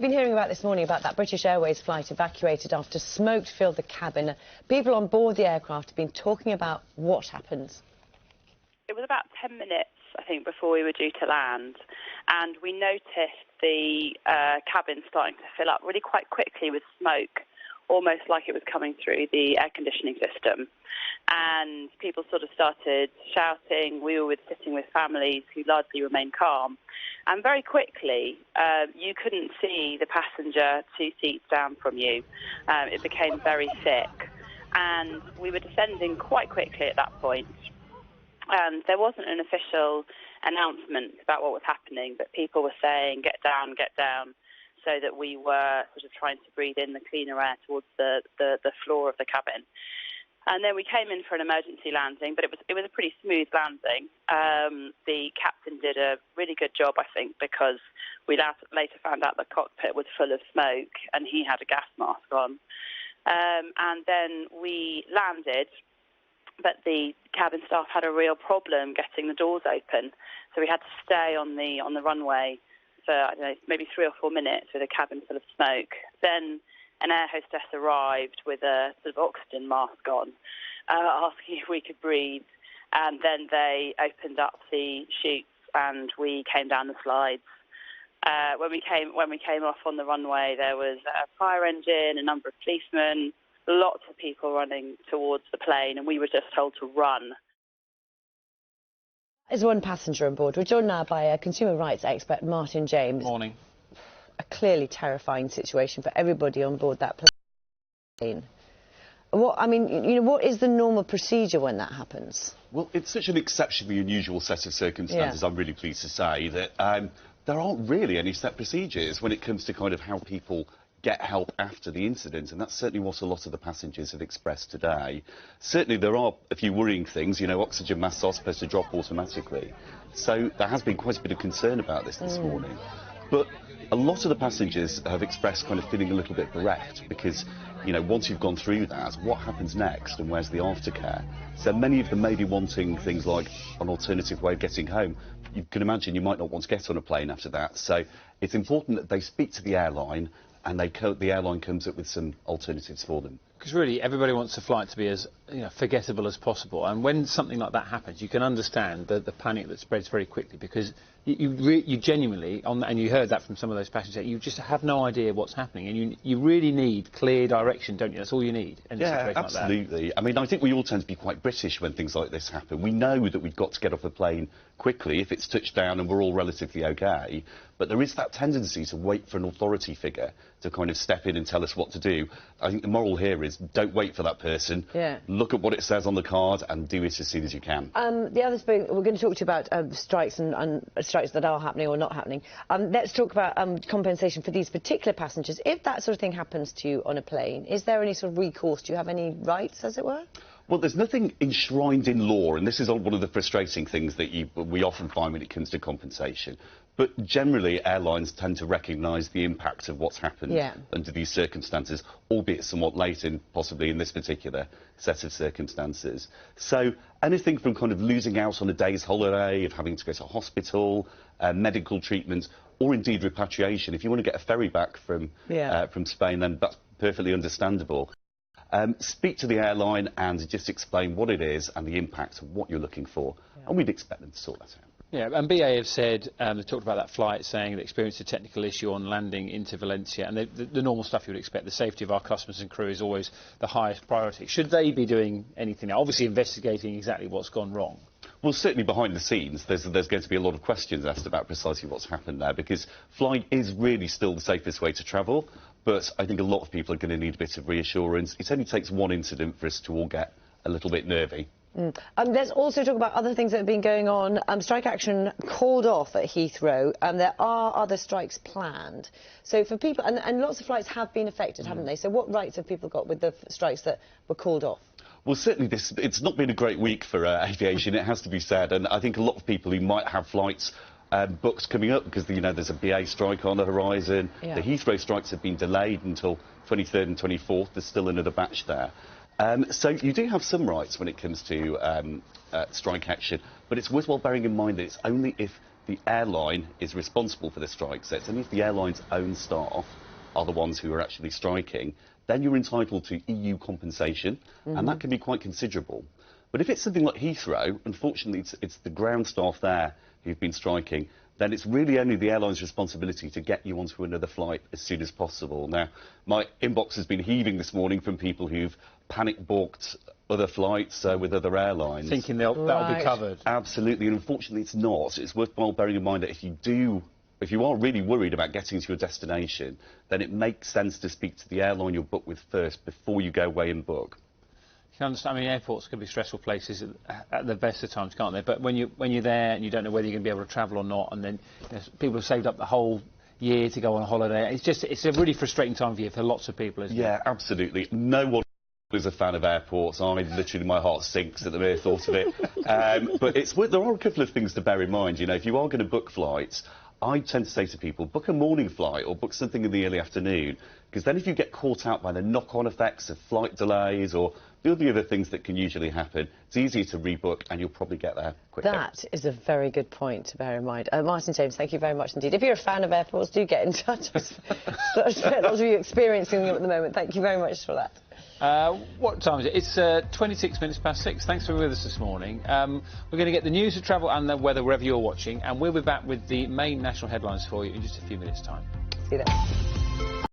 We've been hearing about this morning about that British Airways flight evacuated after smoke filled the cabin. People on board the aircraft have been talking about what happened. It was about 10 minutes, I think, before we were due to land, and we noticed the cabin starting to fill up really quite quickly with smoke, almost like it was coming through the air conditioning system. And people sort of started shouting. We were sitting with families who largely remained calm. And very quickly, you couldn't see the passenger 2 seats down from you. It became very thick. And we were descending quite quickly at that point. And there wasn't an official announcement about what was happening, but people were saying, get down, so that we were sort of trying to breathe in the cleaner air towards the floor of the cabin. And then we came in for an emergency landing, but it was a pretty smooth landing. The captain did a really good job, I think, because we later found out the cockpit was full of smoke and he had a gas mask on. And then we landed, but the cabin staff had a real problem getting the doors open. So we had to stay on the runway for, I don't know, maybe 3 or 4 minutes with a cabin full of smoke. Then an air hostess arrived with a sort of oxygen mask on, asking if we could breathe. And then they opened up the chutes and we came down the slides. When we came off on the runway, there was a fire engine, a number of policemen, lots of people running towards the plane, and we were just told to run. There's one passenger on board. We're joined now by consumer rights expert Martyn James. Morning. A clearly terrifying situation for everybody on board that plane. What is the normal procedure when that happens? Well, it's such an exceptionally unusual set of circumstances, I'm really pleased to say, that there aren't really any set procedures when it comes to kind of how people get help after the incident, and that's certainly what a lot of the passengers have expressed today. Certainly there are a few worrying things, oxygen masks are supposed to drop automatically, so there has been quite a bit of concern about this morning. But a lot of the passengers have expressed kind of feeling a little bit bereft because, once you've gone through that, what happens next and where's the aftercare? So many of them may be wanting things like an alternative way of getting home. You can imagine you might not want to get on a plane after that. So it's important that they speak to the airline and the airline comes up with some alternatives for them. Because really, everybody wants the flight to be as forgettable as possible. And when something like that happens, you can understand the panic that spreads very quickly because you genuinely, and you heard that from some of those passengers, you just have no idea what's happening. And you really need clear direction, don't you? That's all you need in a situation absolutely. Like that. I mean, I think we all tend to be quite British when things like this happen. We know that we've got to get off the plane quickly if it's touched down and we're all relatively OK. But there is that tendency to wait for an authority figure to kind of step in and tell us what to do. I think the moral here is don't wait for that person. Look at what it says on the card and do it as soon as you can. The other thing, we're going to talk to you about strikes and strikes that are happening or not happening. Let's talk about compensation for these particular passengers. If that sort of thing happens to you on a plane, is there any sort of recourse? Do you have any rights, as it were? Well, there's nothing enshrined in law, and this is one of the frustrating things that we often find when it comes to compensation. But generally, airlines tend to recognise the impact of what's happened under these circumstances, albeit somewhat late in possibly in this particular set of circumstances. So anything from kind of losing out on a day's holiday, of having to go to hospital, medical treatment, or indeed repatriation. If you want to get a ferry back from Spain, then that's perfectly understandable. Speak to the airline and just explain what it is and the impact of what you're looking for, and we'd expect them to sort that out. Yeah, and BA have said, they talked about that flight, saying they experienced a technical issue on landing into Valencia, and the normal stuff you would expect. The safety of our customers and crew is always the highest priority. Should they be doing anything now? Obviously investigating exactly what's gone wrong. Well, certainly behind the scenes, there's going to be a lot of questions asked about precisely what's happened there, because flying is really still the safest way to travel, but I think a lot of people are going to need a bit of reassurance. It only takes one incident for us to all get a little bit nervy. Let's also talk about other things that have been going on. Strike action called off at Heathrow, and there are other strikes planned. So for people, and lots of flights have been affected, haven't they? So what rights have people got with the strikes that were called off? Well, certainly it's not been a great week for aviation, it has to be said, and I think a lot of people who might have flights booked coming up, because there's a BA strike on the horizon. The Heathrow strikes have been delayed until 23rd and 24th. There's still another batch there. So you do have some rights when it comes to strike action, but it's worthwhile bearing in mind that it's only if the airline is responsible for the strike. So it's only if the airline's own staff are the ones who are actually striking, then you're entitled to EU compensation, and that can be quite considerable. But if it's something like Heathrow, unfortunately it's the ground staff there who've been striking, then it's really only the airline's responsibility to get you onto another flight as soon as possible. Now, my inbox has been heaving this morning from people who've panic-booked other flights with other airlines. Thinking that'll be covered. Absolutely, and unfortunately it's not. It's worthwhile bearing in mind that if you are really worried about getting to your destination, then it makes sense to speak to the airline you'll book with first before you go away and book. You can understand, I mean, airports can be stressful places at the best of times, can't they? But when you're there and you don't know whether you're going to be able to travel or not, and then people have saved up the whole year to go on a holiday, it's a really frustrating time of year for lots of people, isn't it? Yeah, absolutely. No one is a fan of airports. Literally, my heart sinks at the mere thought of it. But there are a couple of things to bear in mind. You know, if you are going to book flights, I tend to say to people, book a morning flight or book something in the early afternoon, because then if you get caught out by the knock-on effects of flight delays or the other things that can usually happen, it's easier to rebook and you'll probably get there quicker. That is a very good point to bear in mind. Martyn James, thank you very much indeed. If you're a fan of airports, do get in touch. Lots of you experiencing them at the moment. Thank you very much for that. What time is it? It's 26 minutes past 6. Thanks for being with us this morning. We're going to get the news of travel and the weather wherever you're watching, and we'll be back with the main national headlines for you in just a few minutes' time. See you then.